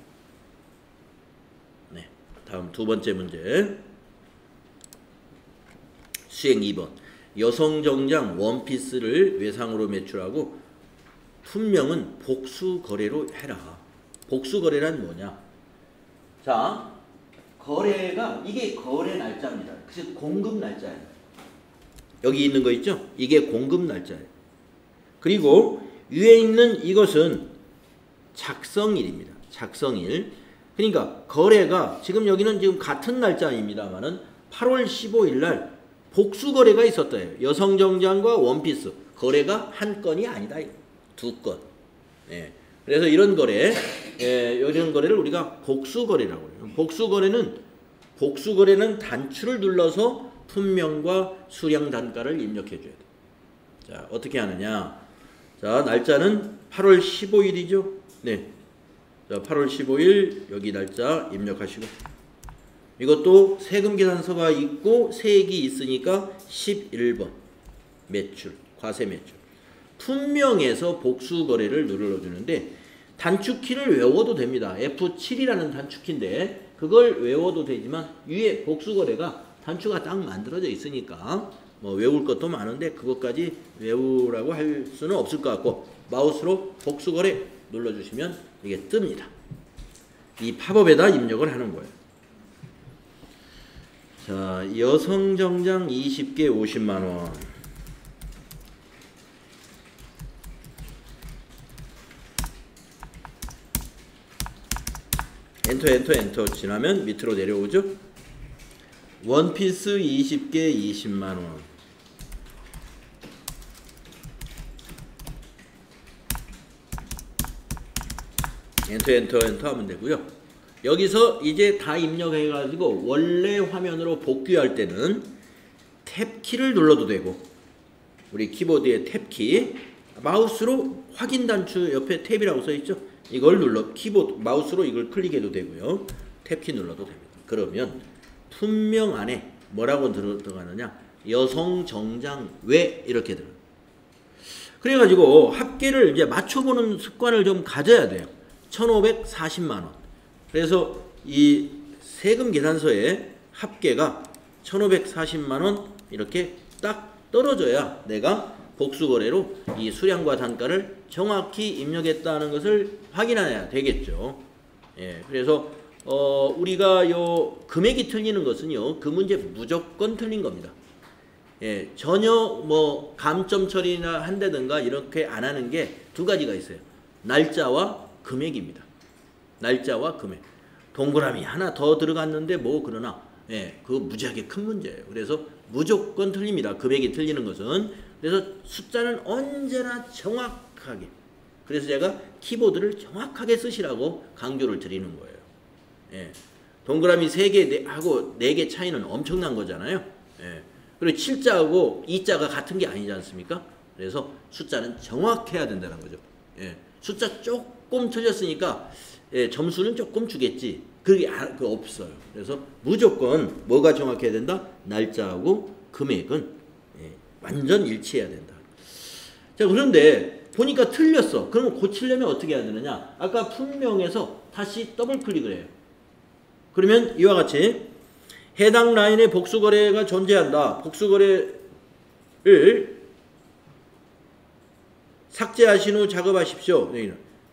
네, 다음 두 번째 문제. 수행 2번. 여성정장 원피스를 외상으로 매출하고 품명은 복수거래로 해라. 복수거래란 뭐냐? 자, 거래가, 이게 거래 날짜입니다. 그래서 공급 날짜예요. 여기 있는 거 있죠? 이게 공급 날짜예요. 그리고 위에 있는 이것은 작성일입니다. 작성일. 그러니까 거래가 지금 여기는 지금 같은 날짜입니다만은 8월 15일 날 복수거래가 있었대요. 여성정장과 원피스 거래가 한 건이 아니다. 두 건. 예. 그래서 이런 거래, 이런 거래를 우리가 복수거래라고 해요. 복수거래는 단추를 눌러서 품명과 수량 단가를 입력해 줘야 돼. 자, 어떻게 하느냐? 자, 날짜는 8월 15일이죠. 네. 자, 8월 15일 여기 날짜 입력하시고, 이것도 세금 계산서가 있고 세액이 있으니까 11번 매출, 과세 매출. 품명에서 복수거래를 눌러주는데 단축키를 외워도 됩니다. F7이라는 단축키인데 그걸 외워도 되지만 위에 복수거래가 단추가 딱 만들어져 있으니까 뭐 외울 것도 많은데 그것까지 외우라고 할 수는 없을 것 같고, 마우스로 복수거래 눌러주시면 이게 뜹니다. 이 팝업에다 입력을 하는 거예요. 자, 여성정장 20개 50만원. 엔터 지나면 밑으로 내려오죠. 원피스 20개 20만원. 엔터 하면 되고요. 여기서 이제 다 입력해 가지고 원래 화면으로 복귀할 때는 탭키를 눌러도 되고, 우리 키보드의 탭키, 마우스로 확인 단추 옆에 탭이라고 써 있죠. 이걸 눌러 키보드 마우스로 이걸 클릭해도 되고요. 탭키 눌러도 됩니다. 그러면 품명 안에 뭐라고 들어가느냐? 여성정장 외 이렇게 들어. 그래가지고 합계를 이제 맞춰보는 습관을 좀 가져야 돼요. 1,540만 원. 그래서 이 세금 계산서에 합계가 1,540만 원 이렇게 딱 떨어져야 내가 복수거래로 이 수량과 단가를 정확히 입력했다는 것을 확인해야 되겠죠. 예, 그래서 우리가 요 금액이 틀리는 것은요, 그 문제 무조건 틀린 겁니다. 예, 전혀 뭐 감점 처리나 한다든가 이렇게 안 하는 게 두 가지가 있어요. 날짜와 금액입니다. 날짜와 금액. 동그라미 하나 더 들어갔는데 뭐 그러나 그거 무지하게 큰 문제예요. 그래서 무조건 틀립니다. 금액이 틀리는 것은. 그래서 숫자는 언제나 정확하게. 그래서 제가 키보드를 정확하게 쓰시라고 강조를 드리는 거예요. 동그라미 3개 하고 4개 차이는 엄청난 거잖아요. 그리고 7자하고 2자가 같은 게 아니지 않습니까? 그래서 숫자는 정확해야 된다는 거죠. 숫자 조금 틀렸으니까 점수는 조금 주겠지. 그게 없어요. 그래서 무조건 뭐가 정확해야 된다? 날짜하고 금액은 완전 일치해야 된다. 자, 그런데 보니까 틀렸어. 그러면 고치려면 어떻게 해야 되느냐? 아까 품명에서 다시 더블 클릭을 해요. 그러면 이와 같이 해당 라인에 복수거래가 존재한다. 복수거래를 삭제하신 후 작업하십시오.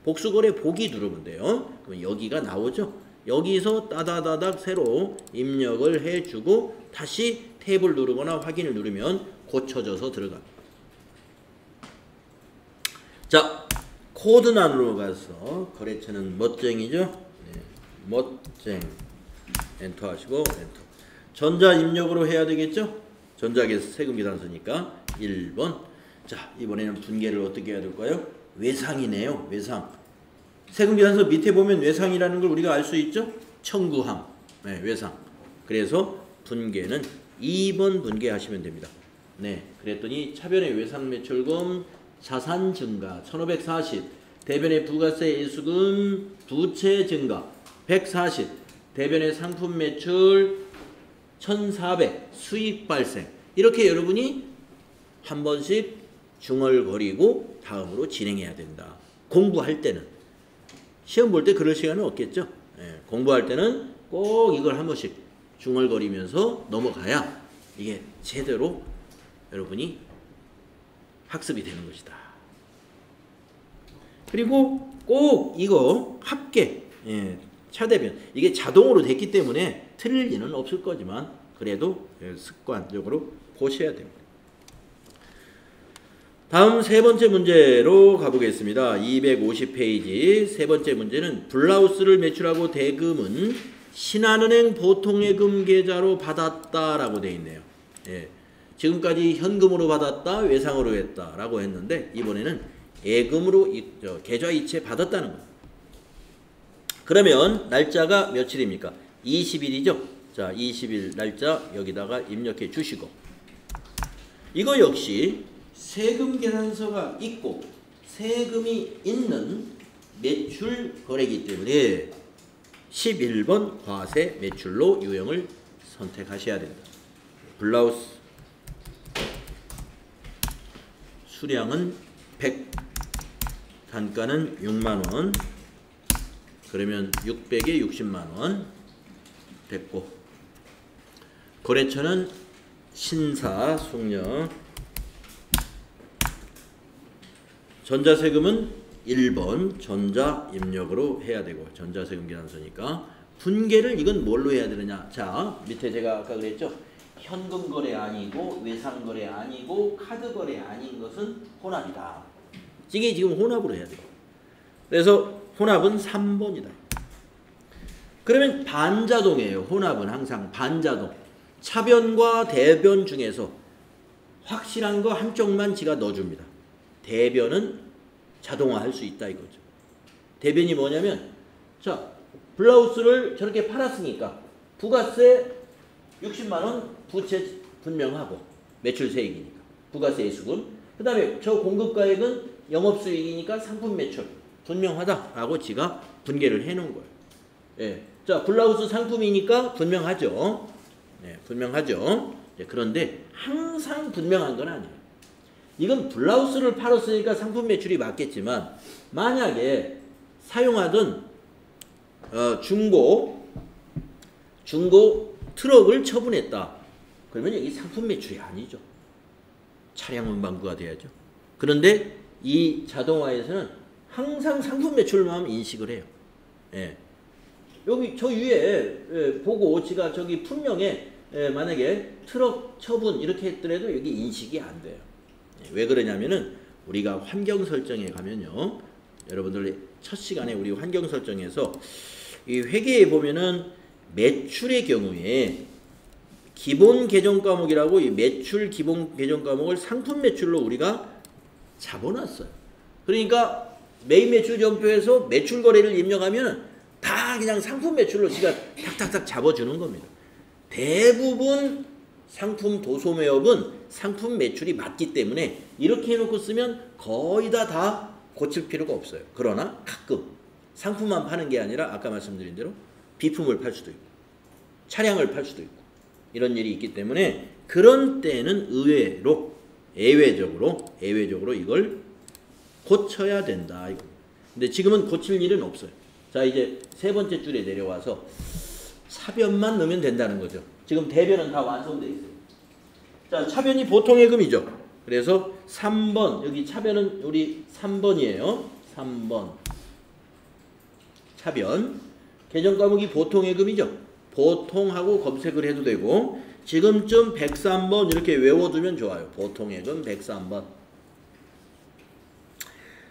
복수거래 보기 누르면 돼요. 그럼 여기가 나오죠. 여기서 따다다닥 새로 입력을 해주고 다시 탭을 누르거나 확인을 누르면 고쳐져서 들어갑니다. 자, 코드란으로 가서 거래처는 멋쟁이죠. 멋쟁 엔터 하시고 엔터. 전자 입력으로 해야 되겠죠. 전자계에서 세금계산서니까 1번. 자, 이번에는 분계를 어떻게 해야 될까요? 외상이네요. 외상. 세금계산서 밑에 보면 외상이라는 걸 우리가 알 수 있죠. 청구함. 외상. 그래서 분계는 2번 분계하시면 됩니다. 그랬더니 차변의 외상 매출금 자산 증가 1540, 대변의 부가세 인수금 부채 증가 140, 대변의 상품 매출 1400, 수익 발생. 이렇게 여러분이 한 번씩 중얼거리고 다음으로 진행해야 된다. 공부할 때는. 시험 볼 때 그럴 시간은 없겠죠. 공부할 때는 꼭 이걸 한 번씩 중얼거리면서 넘어가야 이게 제대로 여러분이 학습이 되는 것이다. 그리고 꼭 이거 합계, 차대변. 이게 자동으로 됐기 때문에 틀릴 리는 없을 거지만 그래도 습관적으로 보셔야 됩니다. 다음 세 번째 문제로 가보겠습니다. 250페이지 세 번째 문제는 블라우스를 매출하고 대금은 신한은행 보통예금 계좌로 받았다라고 되어 있네요. 지금까지 현금으로 받았다, 외상으로 했다라고 했는데 이번에는 예금으로 계좌 이체 받았다는 거예요. 그러면 날짜가 며칠입니까? 20일이죠. 자, 20일 날짜 여기다가 입력해 주시고 이거 역시 세금 계산서가 있고 세금이 있는 매출 거래이기 때문에 11번 과세 매출로 유형을 선택하셔야 된다. 블라우스 수량은 100, 단가는 6만원, 그러면 600에 60만원 됐고, 거래처는 신사, 숙녀, 전자세금은 1번 전자 입력으로 해야 되고, 전자세금 계산서니까 분계를 이건 뭘로 해야 되느냐. 자, 밑에 제가 아까 그랬죠. 현금 거래 아니고 외상 거래 아니고 카드 거래 아닌 것은 혼합이다. 이게 지금 혼합으로 해야 돼요. 그래서 혼합은 3번이다. 그러면 반자동이에요. 혼합은 항상 반자동. 차변과 대변 중에서 확실한 거 한쪽만 지가 넣어줍니다. 대변은 자동화할 수 있다 이거죠. 대변이 뭐냐면, 자, 블라우스를 저렇게 팔았으니까 부가세 60만원 부채 분명하고 매출세액이니까 부가세 수금, 그 다음에 저 공급가액은 영업수익이니까 상품 매출 분명하다라고 지가 분계를 해놓은 거예요. 자, 블라우스 상품이니까 분명하죠. 분명하죠. 그런데 항상 분명한 건 아니에요. 이건 블라우스를 팔았으니까 상품 매출이 맞겠지만 만약에 사용하던 중고 트럭을 처분했다. 그러면 여기 상품 매출이 아니죠. 차량 운반부가 돼야죠. 그런데 이 자동화에서는 항상 상품 매출만 인식을 해요. 여기 저 위에 보고 지가 저기 품명에 만약에 트럭 처분 이렇게 했더라도 여기 인식이 안 돼요. 왜 그러냐면은 우리가 환경 설정에 가면요, 여러분들 첫 시간에 우리 환경 설정에서 이 회계에 보면은 매출의 경우에 기본 계정 과목이라고 이 매출 기본 계정 과목을 상품 매출로 우리가 잡아놨어요. 그러니까 매입 매출 전표에서 매출 거래를 입력하면 다 그냥 상품 매출로 지가 탁탁탁 잡아주는 겁니다. 대부분 상품 도소매업은 상품 매출이 맞기 때문에 이렇게 해놓고 쓰면 거의 다 고칠 필요가 없어요. 그러나 가끔 상품만 파는 게 아니라 아까 말씀드린 대로 비품을 팔 수도 있고 차량을 팔 수도 있고 이런 일이 있기 때문에 그런 때는 예외적으로 이걸 고쳐야 된다. 근데 지금은 고칠 일은 없어요. 자, 이제 세 번째 줄에 내려와서 차변만 넣으면 된다는 거죠. 지금 대변은 다 완성되어 있어요. 자, 차변이 보통예금이죠. 그래서 3번, 여기 차변은 우리 3번이에요. 3번. 차변. 계정 과목이 보통예금이죠. 보통하고 검색을 해도 되고, 지금쯤 103번 이렇게 외워두면 좋아요. 보통예금 103번.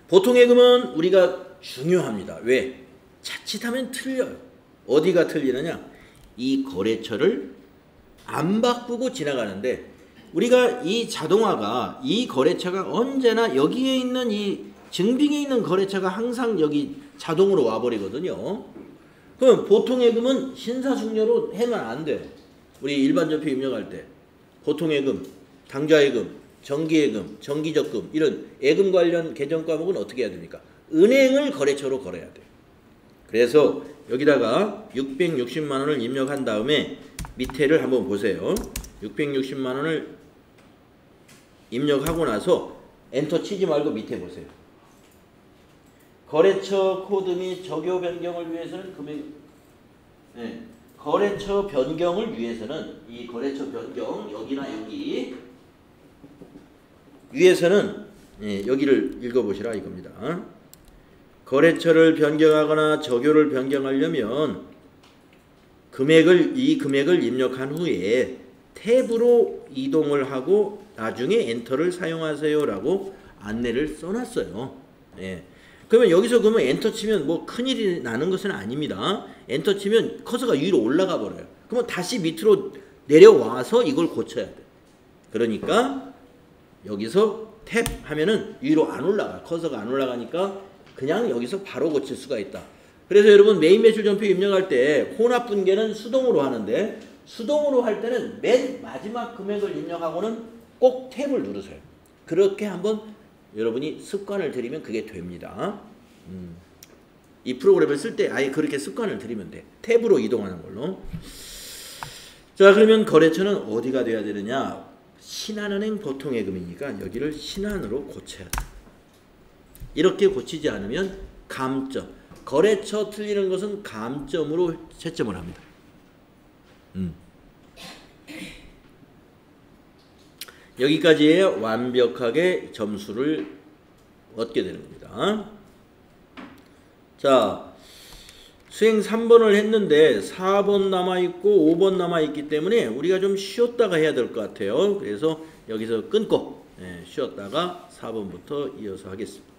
보통예금은 우리가 중요합니다. 왜? 자칫하면 틀려요. 어디가 틀리느냐? 이 거래처를 안 바꾸고 지나가는데 우리가 이 자동화가 이 거래처가 언제나 여기에 있는 이 증빙에 있는 거래처가 항상 여기 자동으로 와버리거든요. 그럼 보통예금은 신사숙녀로 해면 안 돼요. 우리 일반 전표 입력할 때 보통예금, 당좌예금, 정기예금, 정기적금 이런 예금 관련 계정 과목은 어떻게 해야 됩니까? 은행을 거래처로 걸어야 돼요. 그래서 여기다가 660만 원을 입력한 다음에 밑에를 한번 보세요. 660만 원을 입력하고 나서 엔터 치지 말고 밑에 보세요. 거래처 코드 및 적요 변경을 위해서는 거래처 변경을 위해서는 이 거래처 변경 여기나 여기 위에서는 여기를 읽어보시라 이겁니다. 거래처를 변경하거나 적요를 변경하려면 이 금액을 입력한 후에 탭으로 이동을 하고 나중에 엔터를 사용하세요라고 안내를 써놨어요. 그러면 여기서 그러면 엔터 치면 뭐 큰일이 나는 것은 아닙니다. 엔터 치면 커서가 위로 올라가 버려요. 그러면 다시 밑으로 내려와서 이걸 고쳐야 돼. 그러니까 여기서 탭 하면은 위로 안 올라가. 커서가 안 올라가니까 그냥 여기서 바로 고칠 수가 있다. 그래서 여러분 매입 매출 전표 입력할 때 혼합 분계는 수동으로 하는데 수동으로 할 때는 맨 마지막 금액을 입력하고는 꼭 탭을 누르세요. 그렇게 한번 여러분이 습관을 들이면 그게 됩니다. 이 프로그램을 쓸 때 아예 그렇게 습관을 들이면 돼. 탭으로 이동하는 걸로. 자, 그러면 거래처는 어디가 돼야 되느냐? 신한은행 보통예금이니까 여기를 신한으로 고쳐야 돼. 이렇게 고치지 않으면 감점. 거래처 틀리는 것은 감점으로 채점을 합니다. 여기까지에 완벽하게 점수를 얻게 되는 겁니다. 자, 수행 3번을 했는데 4번 남아있고 5번 남아있기 때문에 우리가 좀 쉬었다가 해야 될 것 같아요. 그래서 여기서 끊고 쉬었다가 4번부터 이어서 하겠습니다.